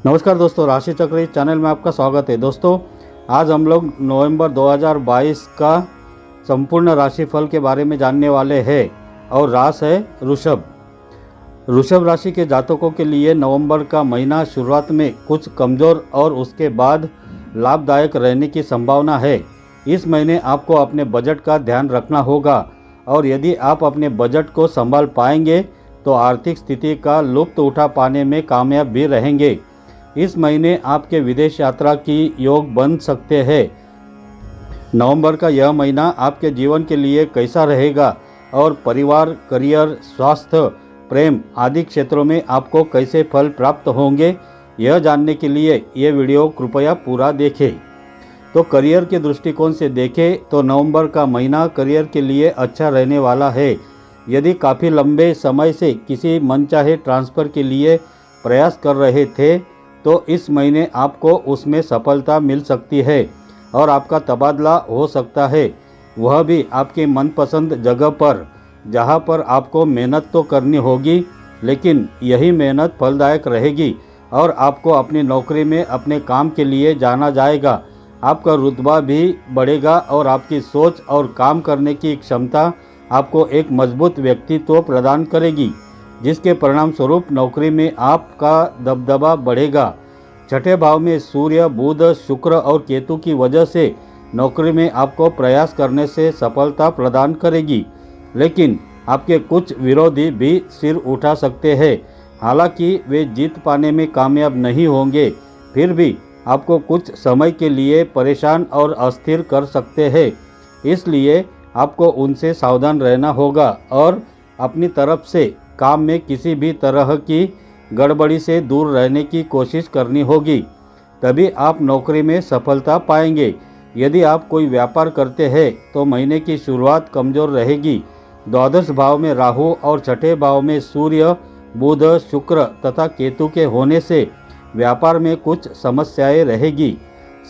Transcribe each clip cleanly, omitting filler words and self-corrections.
नमस्कार दोस्तों, राशि चक्र इस चैनल में आपका स्वागत है। दोस्तों, आज हम लोग नवंबर 2022 का संपूर्ण राशिफल के बारे में जानने वाले हैं और राशि है वृषभ। वृषभ राशि के जातकों के लिए नवंबर का महीना शुरुआत में कुछ कमज़ोर और उसके बाद लाभदायक रहने की संभावना है। इस महीने आपको अपने बजट का ध्यान रखना होगा और यदि आप अपने बजट को संभाल पाएंगे तो आर्थिक स्थिति का लुत्फ उठा पाने में कामयाब भी रहेंगे। इस महीने आपके विदेश यात्रा की योग बन सकते हैं। नवंबर का यह महीना आपके जीवन के लिए कैसा रहेगा और परिवार, करियर, स्वास्थ्य, प्रेम आदि क्षेत्रों में आपको कैसे फल प्राप्त होंगे, यह जानने के लिए ये वीडियो कृपया पूरा देखें। तो करियर के दृष्टिकोण से देखें तो नवंबर का महीना करियर के लिए अच्छा रहने वाला है। यदि काफ़ी लंबे समय से किसी मनचाहे ट्रांसफ़र के लिए प्रयास कर रहे थे तो इस महीने आपको उसमें सफलता मिल सकती है और आपका तबादला हो सकता है, वह भी आपके मनपसंद जगह पर, जहां पर आपको मेहनत तो करनी होगी लेकिन यही मेहनत फलदायक रहेगी और आपको अपनी नौकरी में अपने काम के लिए जाना जाएगा। आपका रुतबा भी बढ़ेगा और आपकी सोच और काम करने की क्षमता आपको एक मजबूत व्यक्तित्व प्रदान करेगी, जिसके परिणाम स्वरूप नौकरी में आपका दबदबा बढ़ेगा। छठे भाव में सूर्य, बुध, शुक्र और केतु की वजह से नौकरी में आपको प्रयास करने से सफलता प्रदान करेगी, लेकिन आपके कुछ विरोधी भी सिर उठा सकते हैं। हालांकि वे जीत पाने में कामयाब नहीं होंगे, फिर भी आपको कुछ समय के लिए परेशान और अस्थिर कर सकते हैं। इसलिए आपको उनसे सावधान रहना होगा और अपनी तरफ से काम में किसी भी तरह की गड़बड़ी से दूर रहने की कोशिश करनी होगी, तभी आप नौकरी में सफलता पाएंगे। यदि आप कोई व्यापार करते हैं तो महीने की शुरुआत कमज़ोर रहेगी। द्वादश भाव में राहु और छठे भाव में सूर्य, बुध, शुक्र तथा केतु के होने से व्यापार में कुछ समस्याएं रहेगी।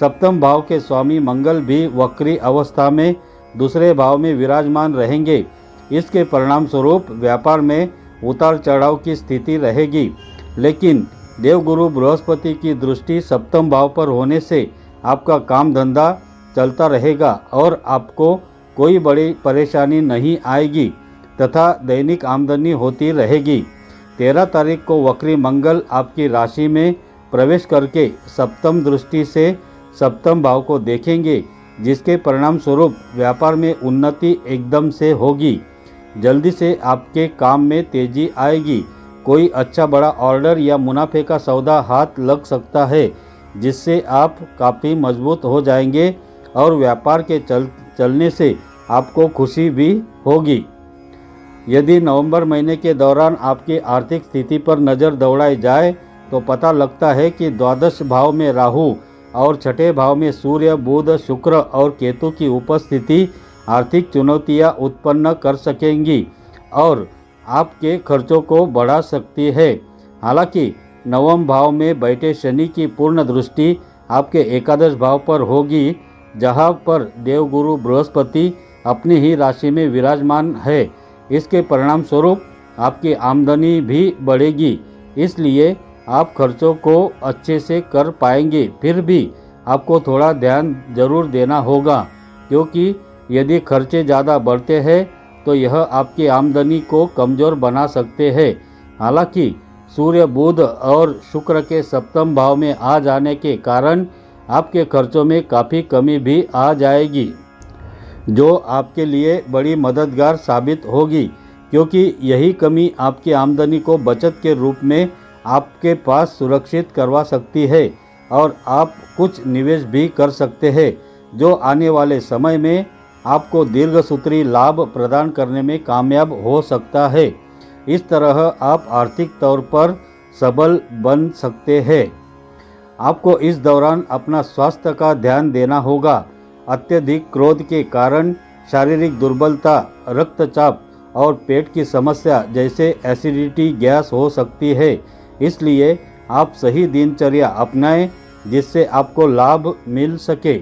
सप्तम भाव के स्वामी मंगल भी वक्री अवस्था में दूसरे भाव में विराजमान रहेंगे। इसके परिणाम स्वरूप व्यापार में उतार चढ़ाव की स्थिति रहेगी, लेकिन देवगुरु बृहस्पति की दृष्टि सप्तम भाव पर होने से आपका काम धंधा चलता रहेगा और आपको कोई बड़ी परेशानी नहीं आएगी तथा दैनिक आमदनी होती रहेगी। 13 तारीख को वक्री मंगल आपकी राशि में प्रवेश करके सप्तम दृष्टि से सप्तम भाव को देखेंगे, जिसके परिणाम स्वरूप व्यापार में उन्नति एकदम से होगी। जल्दी से आपके काम में तेजी आएगी। कोई अच्छा बड़ा ऑर्डर या मुनाफे का सौदा हाथ लग सकता है, जिससे आप काफ़ी मजबूत हो जाएंगे और व्यापार के चलने से आपको खुशी भी होगी। यदि नवंबर महीने के दौरान आपकी आर्थिक स्थिति पर नज़र दौड़ाई जाए तो पता लगता है कि द्वादश भाव में राहु और छठे भाव में सूर्य, बुध, शुक्र और केतु की उपस्थिति आर्थिक चुनौतियां उत्पन्न कर सकेंगी और आपके खर्चों को बढ़ा सकती है। हालांकि नवम भाव में बैठे शनि की पूर्ण दृष्टि आपके एकादश भाव पर होगी, जहां पर देवगुरु बृहस्पति अपनी ही राशि में विराजमान है। इसके परिणाम स्वरूप आपकी आमदनी भी बढ़ेगी, इसलिए आप खर्चों को अच्छे से कर पाएंगे। फिर भी आपको थोड़ा ध्यान जरूर देना होगा, क्योंकि यदि खर्चे ज़्यादा बढ़ते हैं तो यह आपकी आमदनी को कमज़ोर बना सकते हैं। हालांकि सूर्य, बुध और शुक्र के सप्तम भाव में आ जाने के कारण आपके खर्चों में काफ़ी कमी भी आ जाएगी, जो आपके लिए बड़ी मददगार साबित होगी, क्योंकि यही कमी आपकी आमदनी को बचत के रूप में आपके पास सुरक्षित करवा सकती है और आप कुछ निवेश भी कर सकते हैं, जो आने वाले समय में आपको दीर्घसूत्री लाभ प्रदान करने में कामयाब हो सकता है। इस तरह आप आर्थिक तौर पर सबल बन सकते हैं। आपको इस दौरान अपना स्वास्थ्य का ध्यान देना होगा। अत्यधिक क्रोध के कारण शारीरिक दुर्बलता, रक्तचाप और पेट की समस्या जैसे एसिडिटी, गैस हो सकती है। इसलिए आप सही दिनचर्या अपनाएं, जिससे आपको लाभ मिल सके।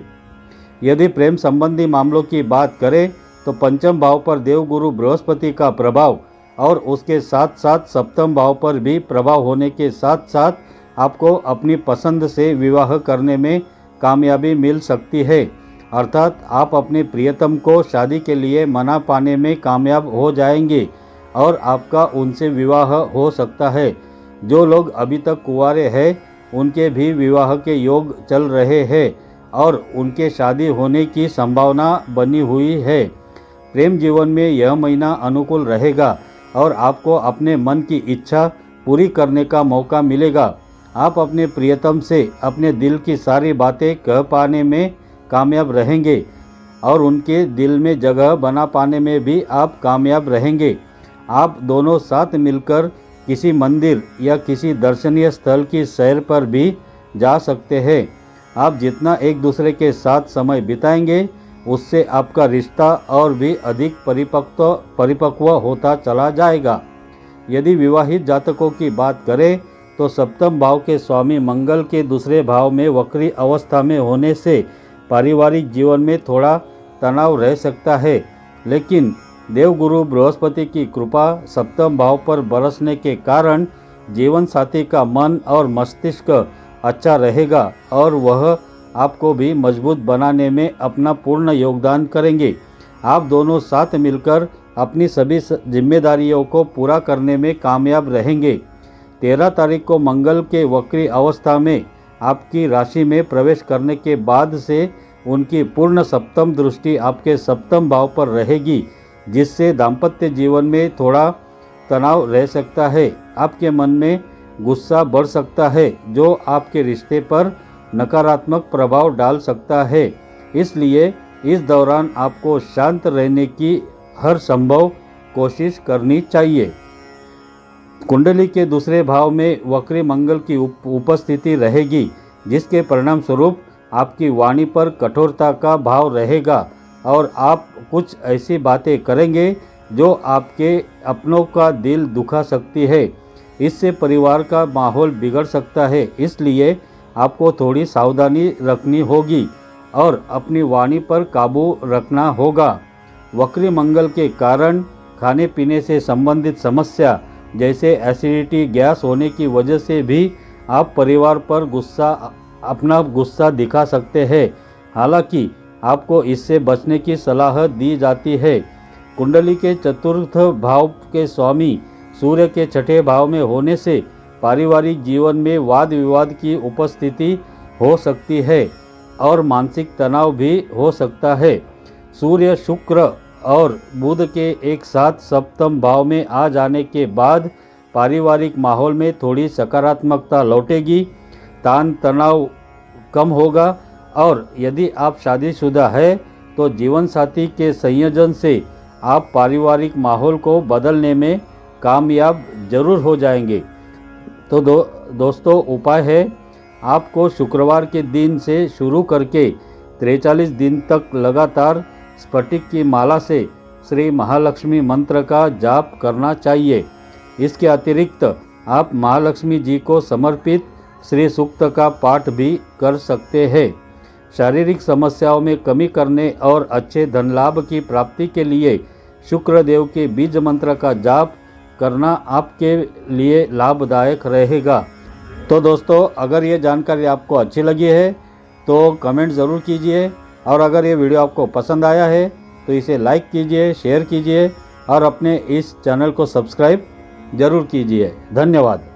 यदि प्रेम संबंधी मामलों की बात करें तो पंचम भाव पर देवगुरु बृहस्पति का प्रभाव और उसके साथ साथ सप्तम भाव पर भी प्रभाव होने के साथ साथ आपको अपनी पसंद से विवाह करने में कामयाबी मिल सकती है, अर्थात आप अपने प्रियतम को शादी के लिए मना पाने में कामयाब हो जाएंगे और आपका उनसे विवाह हो सकता है। जो लोग अभी तक कुंवारे हैं उनके भी विवाह के योग चल रहे हैं और उनके शादी होने की संभावना बनी हुई है। प्रेम जीवन में यह महीना अनुकूल रहेगा और आपको अपने मन की इच्छा पूरी करने का मौका मिलेगा। आप अपने प्रियतम से अपने दिल की सारी बातें कह पाने में कामयाब रहेंगे और उनके दिल में जगह बना पाने में भी आप कामयाब रहेंगे। आप दोनों साथ मिलकर किसी मंदिर या किसी दर्शनीय स्थल की सैर पर भी जा सकते हैं। आप जितना एक दूसरे के साथ समय बिताएंगे उससे आपका रिश्ता और भी अधिक परिपक्व होता चला जाएगा। यदि विवाहित जातकों की बात करें तो सप्तम भाव के स्वामी मंगल के दूसरे भाव में वक्री अवस्था में होने से पारिवारिक जीवन में थोड़ा तनाव रह सकता है, लेकिन देवगुरु बृहस्पति की कृपा सप्तम भाव पर बरसने के कारण जीवन साथी का मन और मस्तिष्क अच्छा रहेगा और वह आपको भी मजबूत बनाने में अपना पूर्ण योगदान करेंगे। आप दोनों साथ मिलकर अपनी सभी जिम्मेदारियों को पूरा करने में कामयाब रहेंगे। 13 तारीख को मंगल के वक्री अवस्था में आपकी राशि में प्रवेश करने के बाद से उनकी पूर्ण सप्तम दृष्टि आपके सप्तम भाव पर रहेगी, जिससे दाम्पत्य जीवन में थोड़ा तनाव रह सकता है। आपके मन में गुस्सा बढ़ सकता है जो आपके रिश्ते पर नकारात्मक प्रभाव डाल सकता है, इसलिए इस दौरान आपको शांत रहने की हर संभव कोशिश करनी चाहिए। कुंडली के दूसरे भाव में वक्री मंगल की उपस्थिति रहेगी, जिसके परिणाम स्वरूप आपकी वाणी पर कठोरता का भाव रहेगा और आप कुछ ऐसी बातें करेंगे जो आपके अपनों का दिल दुखा सकती है। इससे परिवार का माहौल बिगड़ सकता है, इसलिए आपको थोड़ी सावधानी रखनी होगी और अपनी वाणी पर काबू रखना होगा। वक्री मंगल के कारण खाने पीने से संबंधित समस्या जैसे एसिडिटी, गैस होने की वजह से भी आप परिवार पर अपना गुस्सा दिखा सकते हैं। हालांकि आपको इससे बचने की सलाह दी जाती है। कुंडली के चतुर्थ भाव के स्वामी सूर्य के छठे भाव में होने से पारिवारिक जीवन में वाद विवाद की उपस्थिति हो सकती है और मानसिक तनाव भी हो सकता है। सूर्य, शुक्र और बुध के एक साथ सप्तम भाव में आ जाने के बाद पारिवारिक माहौल में थोड़ी सकारात्मकता लौटेगी, तान तनाव कम होगा और यदि आप शादीशुदा है तो जीवन साथी के संयोजन से आप पारिवारिक माहौल को बदलने में कामयाब जरूर हो जाएंगे। तो दोस्तों, उपाय है आपको शुक्रवार के दिन से शुरू करके 43 दिन तक लगातार स्फटिक की माला से श्री महालक्ष्मी मंत्र का जाप करना चाहिए। इसके अतिरिक्त आप महालक्ष्मी जी को समर्पित श्री सूक्त का पाठ भी कर सकते हैं। शारीरिक समस्याओं में कमी करने और अच्छे धन लाभ की प्राप्ति के लिए शुक्रदेव के बीज मंत्र का जाप करना आपके लिए लाभदायक रहेगा। तो दोस्तों, अगर ये जानकारी आपको अच्छी लगी है तो कमेंट ज़रूर कीजिए और अगर ये वीडियो आपको पसंद आया है तो इसे लाइक कीजिए, शेयर कीजिए और अपने इस चैनल को सब्सक्राइब ज़रूर कीजिए। धन्यवाद।